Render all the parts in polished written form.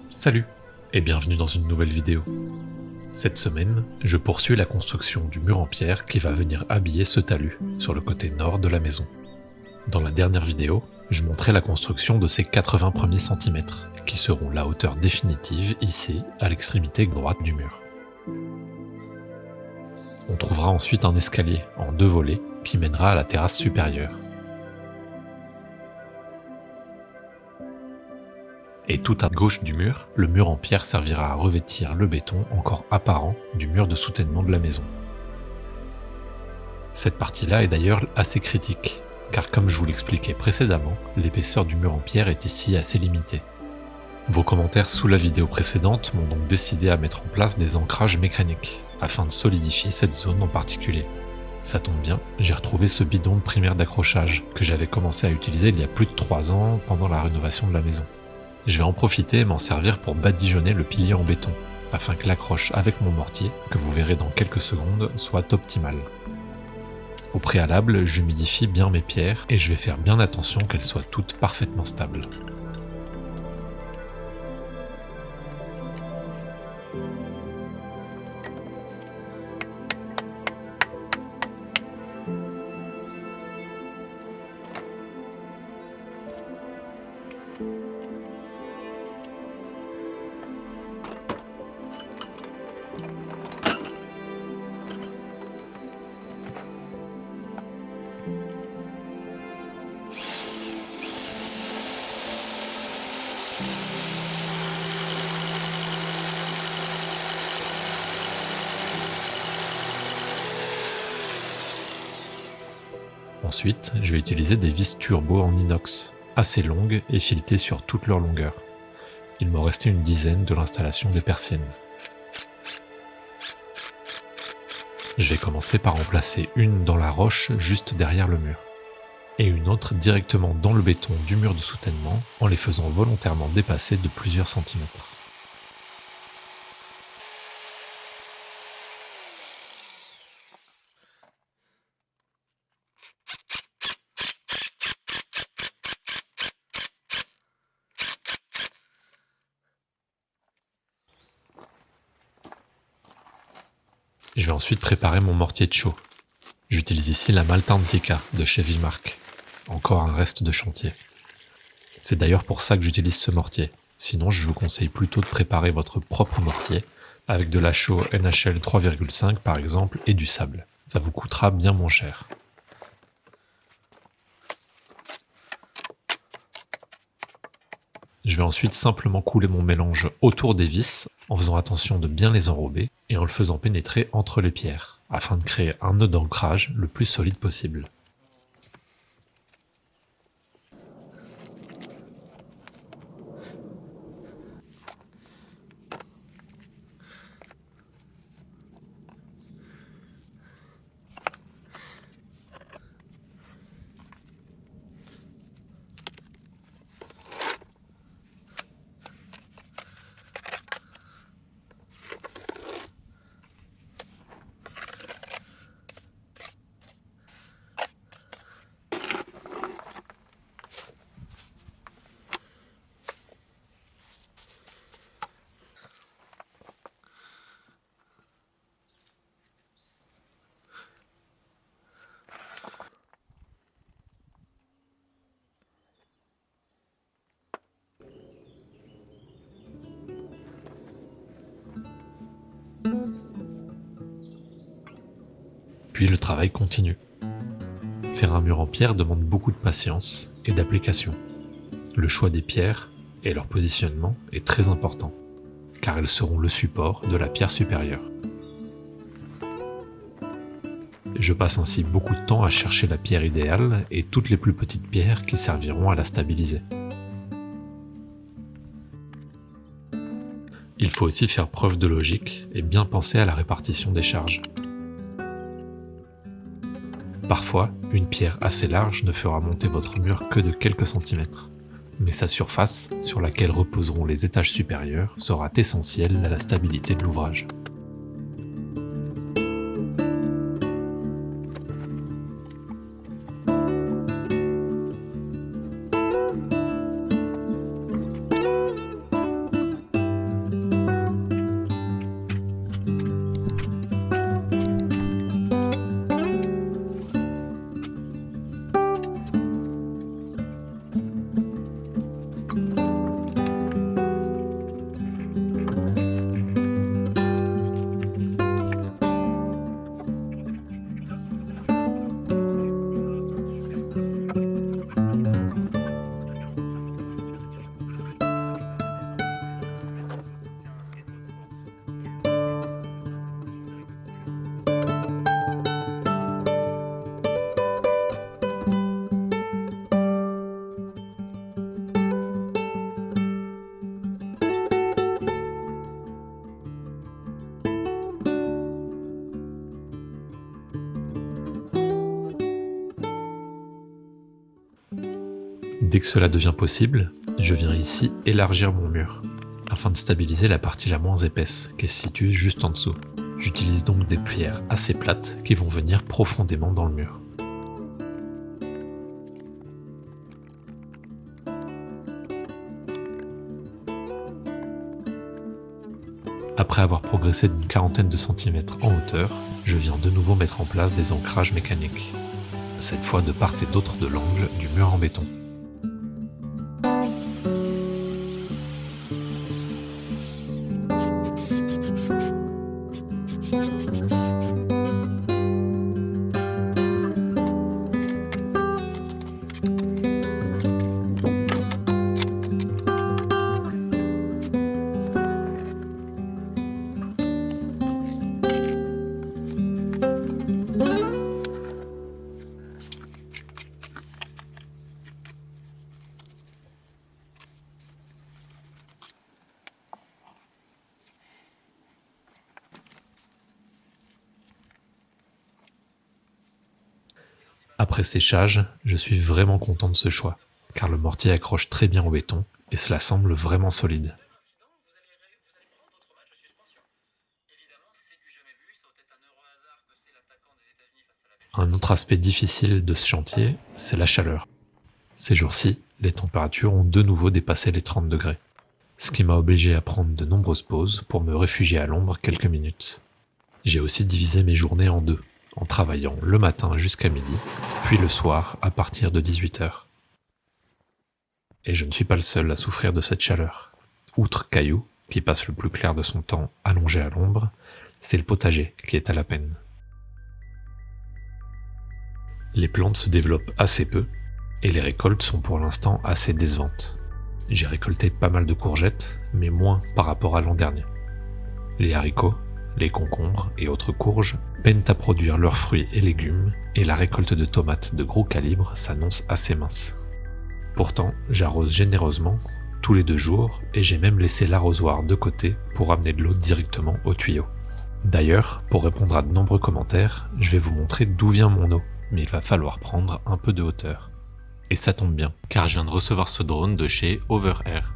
Salut et bienvenue dans une nouvelle vidéo. Cette semaine, je poursuis la construction du mur en pierre qui va venir habiller ce talus sur le côté nord de la maison. Dans la dernière vidéo, je montrais la construction de ces 80 premiers centimètres qui seront la hauteur définitive ici à l'extrémité droite du mur. On trouvera ensuite un escalier en 2 volets qui mènera à la terrasse supérieure. Et tout à gauche du mur, le mur en pierre servira à revêtir le béton encore apparent du mur de soutènement de la maison. Cette partie-là est d'ailleurs assez critique, car comme je vous l'expliquais précédemment, l'épaisseur du mur en pierre est ici assez limitée. Vos commentaires sous la vidéo précédente m'ont donc décidé à mettre en place des ancrages mécaniques, afin de solidifier cette zone en particulier. Ça tombe bien, j'ai retrouvé ce bidon de primaire d'accrochage que j'avais commencé à utiliser il y a plus de 3 ans pendant la rénovation de la maison. Je vais en profiter et m'en servir pour badigeonner le pilier en béton, afin que l'accroche avec mon mortier, que vous verrez dans quelques secondes, soit optimale. Au préalable, j'humidifie bien mes pierres et je vais faire bien attention qu'elles soient toutes parfaitement stables. Ensuite, je vais utiliser des vis turbo en inox, assez longues et filetées sur toute leur longueur. Il m'en restait une dizaine de l'installation des persiennes. Je vais commencer par en placer une dans la roche juste derrière le mur, et une autre directement dans le béton du mur de soutènement en les faisant volontairement dépasser de plusieurs centimètres. Je vais ensuite préparer mon mortier de chaux. J'utilise ici la Malta Antica de chez Vimark, encore un reste de chantier. C'est d'ailleurs pour ça que j'utilise ce mortier, sinon je vous conseille plutôt de préparer votre propre mortier avec de la chaux NHL 3,5 par exemple et du sable. Ça vous coûtera bien moins cher. Je vais ensuite simplement couler mon mélange autour des vis en faisant attention de bien les enrober et en le faisant pénétrer entre les pierres, afin de créer un nœud d'ancrage le plus solide possible. Puis le travail continue. Faire un mur en pierre demande beaucoup de patience et d'application. Le choix des pierres et leur positionnement est très important, car elles seront le support de la pierre supérieure. Je passe ainsi beaucoup de temps à chercher la pierre idéale et toutes les plus petites pierres qui serviront à la stabiliser. Il faut aussi faire preuve de logique et bien penser à la répartition des charges. Parfois, une pierre assez large ne fera monter votre mur que de quelques centimètres, mais sa surface, sur laquelle reposeront les étages supérieurs, sera essentielle à la stabilité de l'ouvrage. Dès que cela devient possible, je viens ici élargir mon mur, afin de stabiliser la partie la moins épaisse, qui se situe juste en dessous. J'utilise donc des pierres assez plates qui vont venir profondément dans le mur. Après avoir progressé d'une quarantaine de centimètres en hauteur, je viens de nouveau mettre en place des ancrages mécaniques, cette fois de part et d'autre de l'angle du mur en béton. Après séchage, je suis vraiment content de ce choix, car le mortier accroche très bien au béton et cela semble vraiment solide. Un autre aspect difficile de ce chantier, c'est la chaleur. Ces jours-ci, les températures ont de nouveau dépassé les 30 degrés, ce qui m'a obligé à prendre de nombreuses pauses pour me réfugier à l'ombre quelques minutes. J'ai aussi divisé mes journées en deux, en travaillant le matin jusqu'à midi, puis le soir à partir de 18h. Et je ne suis pas le seul à souffrir de cette chaleur. Outre Caillou, qui passe le plus clair de son temps allongé à l'ombre, c'est le potager qui est à la peine. Les plantes se développent assez peu, et les récoltes sont pour l'instant assez décevantes. J'ai récolté pas mal de courgettes, mais moins par rapport à l'an dernier. Les haricots, les concombres et autres courges peinent à produire leurs fruits et légumes, et la récolte de tomates de gros calibre s'annonce assez mince. Pourtant, j'arrose généreusement, tous les 2 jours, et j'ai même laissé l'arrosoir de côté pour amener de l'eau directement au tuyau. D'ailleurs, pour répondre à de nombreux commentaires, je vais vous montrer d'où vient mon eau, mais il va falloir prendre un peu de hauteur. Et ça tombe bien, car je viens de recevoir ce drone de chez Overair.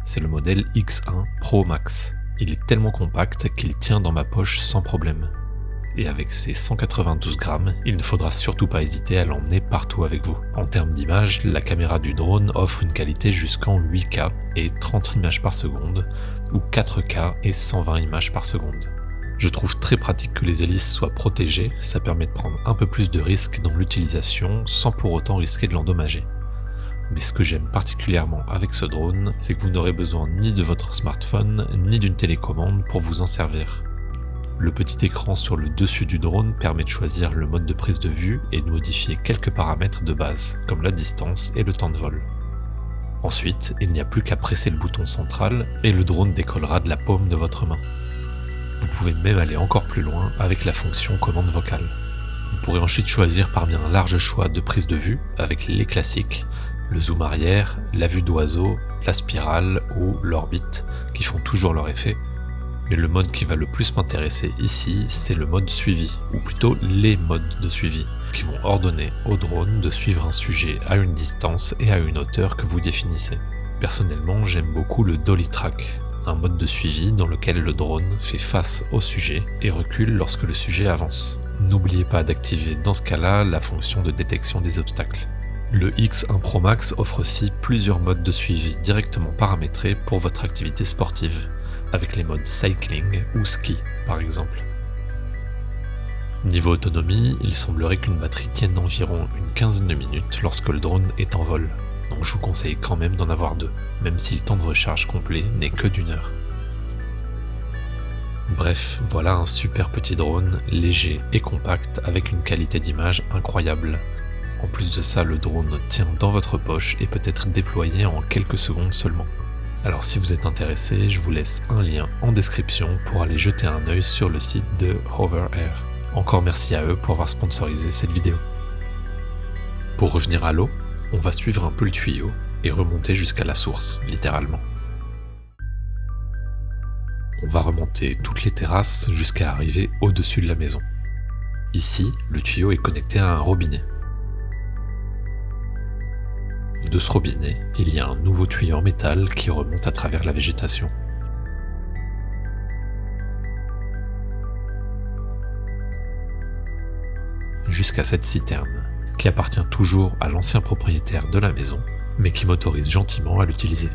C'est le modèle X1 Pro Max. Il est tellement compact qu'il tient dans ma poche sans problème. Et avec ses 192 grammes, il ne faudra surtout pas hésiter à l'emmener partout avec vous. En termes d'image, la caméra du drone offre une qualité jusqu'en 8K et 30 images par seconde, ou 4K et 120 images par seconde. Je trouve très pratique que les hélices soient protégées, ça permet de prendre un peu plus de risques dans l'utilisation sans pour autant risquer de l'endommager. Mais ce que j'aime particulièrement avec ce drone, c'est que vous n'aurez besoin ni de votre smartphone, ni d'une télécommande pour vous en servir. Le petit écran sur le dessus du drone permet de choisir le mode de prise de vue et de modifier quelques paramètres de base, comme la distance et le temps de vol. Ensuite, il n'y a plus qu'à presser le bouton central et le drone décollera de la paume de votre main. Vous pouvez même aller encore plus loin avec la fonction commande vocale. Vous pourrez ensuite choisir parmi un large choix de prises de vue avec les classiques, le zoom arrière, la vue d'oiseau, la spirale ou l'orbite, qui font toujours leur effet. Mais le mode qui va le plus m'intéresser ici, c'est le mode suivi, ou plutôt les modes de suivi, qui vont ordonner au drone de suivre un sujet à une distance et à une hauteur que vous définissez. Personnellement, j'aime beaucoup le Dolly Track, un mode de suivi dans lequel le drone fait face au sujet et recule lorsque le sujet avance. N'oubliez pas d'activer dans ce cas-là la fonction de détection des obstacles. Le X1 Pro Max offre aussi plusieurs modes de suivi directement paramétrés pour votre activité sportive, avec les modes cycling ou ski par exemple. Niveau autonomie, il semblerait qu'une batterie tienne environ une quinzaine de minutes lorsque le drone est en vol, donc je vous conseille quand même d'en avoir 2, même si le temps de recharge complet n'est que d'1 heure. Bref, voilà un super petit drone, léger et compact avec une qualité d'image incroyable. En plus de ça, le drone tient dans votre poche et peut être déployé en quelques secondes seulement. Alors si vous êtes intéressé, je vous laisse un lien en description pour aller jeter un œil sur le site de Overair. Encore merci à eux pour avoir sponsorisé cette vidéo. Pour revenir à l'eau, on va suivre un peu le tuyau et remonter jusqu'à la source, littéralement. On va remonter toutes les terrasses jusqu'à arriver au-dessus de la maison. Ici, le tuyau est connecté à un robinet. de ce robinet, il y a un nouveau tuyau en métal qui remonte à travers la végétation. Jusqu'à cette citerne, qui appartient toujours à l'ancien propriétaire de la maison, mais qui m'autorise gentiment à l'utiliser.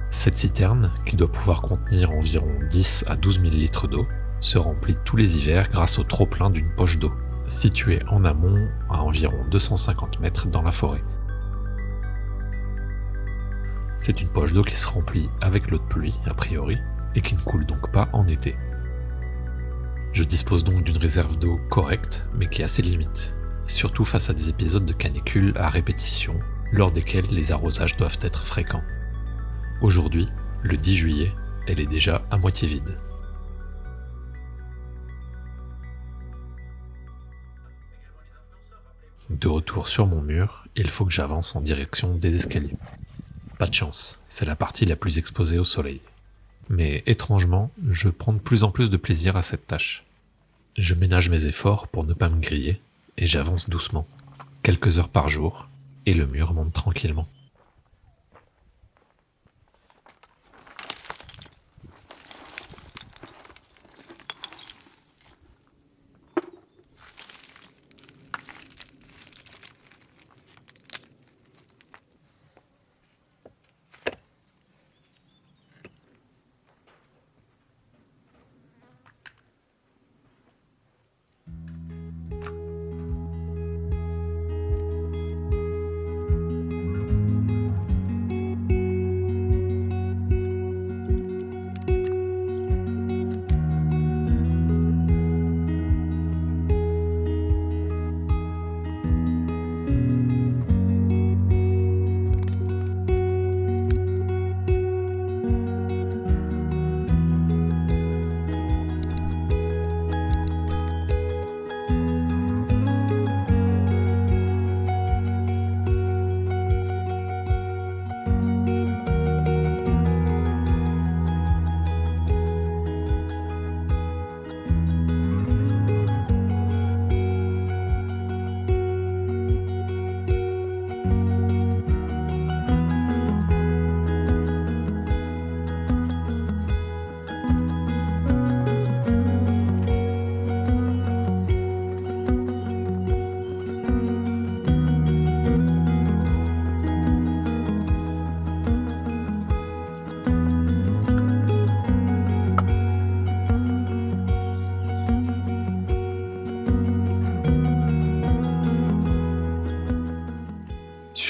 Cette citerne, qui doit pouvoir contenir environ 10 à 12 000 litres d'eau, se remplit tous les hivers grâce au trop-plein d'une poche d'eau, située en amont à environ 250 mètres dans la forêt. C'est une poche d'eau qui se remplit avec l'eau de pluie, a priori, et qui ne coule donc pas en été. Je dispose donc d'une réserve d'eau correcte, mais qui a ses limites, surtout face à des épisodes de canicule à répétition, lors desquels les arrosages doivent être fréquents. Aujourd'hui, le 10 juillet, elle est déjà à moitié vide. De retour sur mon mur, il faut que j'avance en direction des escaliers. Pas de chance, c'est la partie la plus exposée au soleil. Mais étrangement, je prends de plus en plus de plaisir à cette tâche. Je ménage mes efforts pour ne pas me griller, et j'avance doucement, quelques heures par jour, et le mur monte tranquillement.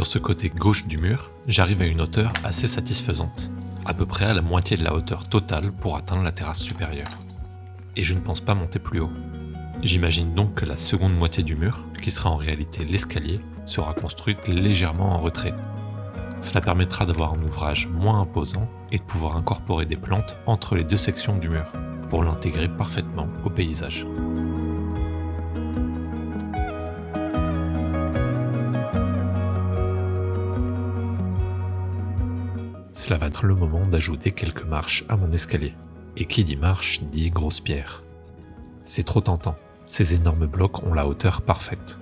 Sur ce côté gauche du mur, j'arrive à une hauteur assez satisfaisante, à peu près à la moitié de la hauteur totale pour atteindre la terrasse supérieure. Et je ne pense pas monter plus haut. J'imagine donc que la seconde moitié du mur, qui sera en réalité l'escalier, sera construite légèrement en retrait. Cela permettra d'avoir un ouvrage moins imposant et de pouvoir incorporer des plantes entre les deux sections du mur, pour l'intégrer parfaitement au paysage. Cela va être le moment d'ajouter quelques marches à mon escalier. Et qui dit marche dit grosse pierre. C'est trop tentant, ces énormes blocs ont la hauteur parfaite.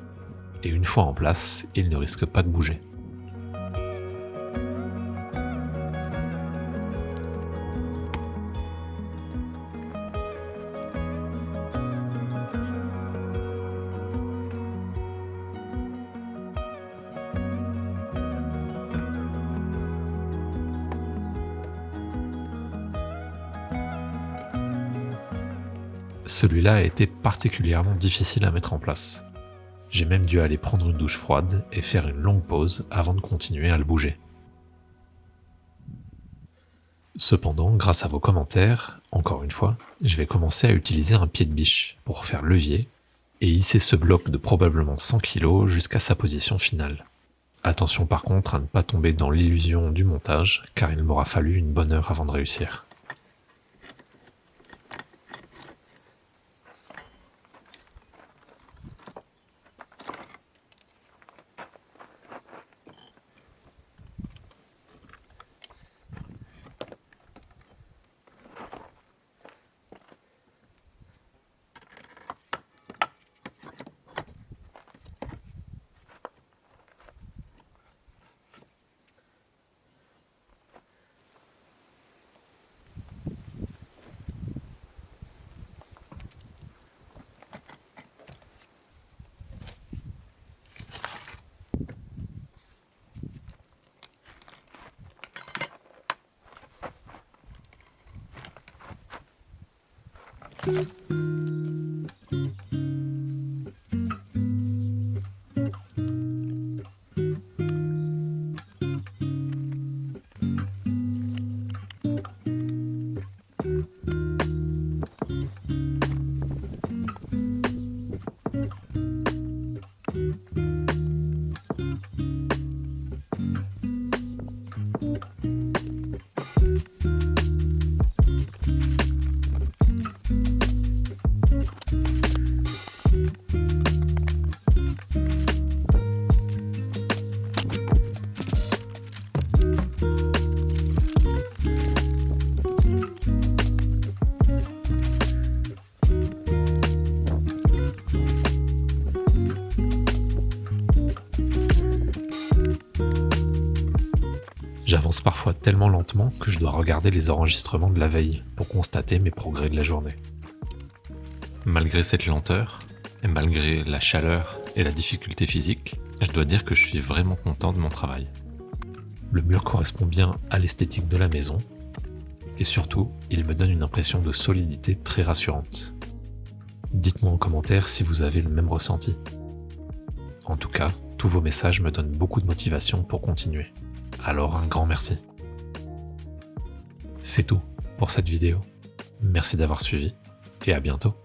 Et une fois en place, ils ne risquent pas de bouger. Celui-là a été particulièrement difficile à mettre en place. J'ai même dû aller prendre une douche froide et faire une longue pause avant de continuer à le bouger. Cependant, grâce à vos commentaires, encore une fois, je vais commencer à utiliser un pied de biche pour faire levier et hisser ce bloc de probablement 100 kg jusqu'à sa position finale. Attention par contre à ne pas tomber dans l'illusion du montage, car il m'aura fallu une bonne heure avant de réussir. J'avance parfois tellement lentement que je dois regarder les enregistrements de la veille pour constater mes progrès de la journée. Malgré cette lenteur, et malgré la chaleur et la difficulté physique, je dois dire que je suis vraiment content de mon travail. Le mur correspond bien à l'esthétique de la maison, et surtout, il me donne une impression de solidité très rassurante. Dites-moi en commentaire si vous avez le même ressenti. En tout cas, tous vos messages me donnent beaucoup de motivation pour continuer. Alors un grand merci. C'est tout pour cette vidéo. Merci d'avoir suivi et à bientôt.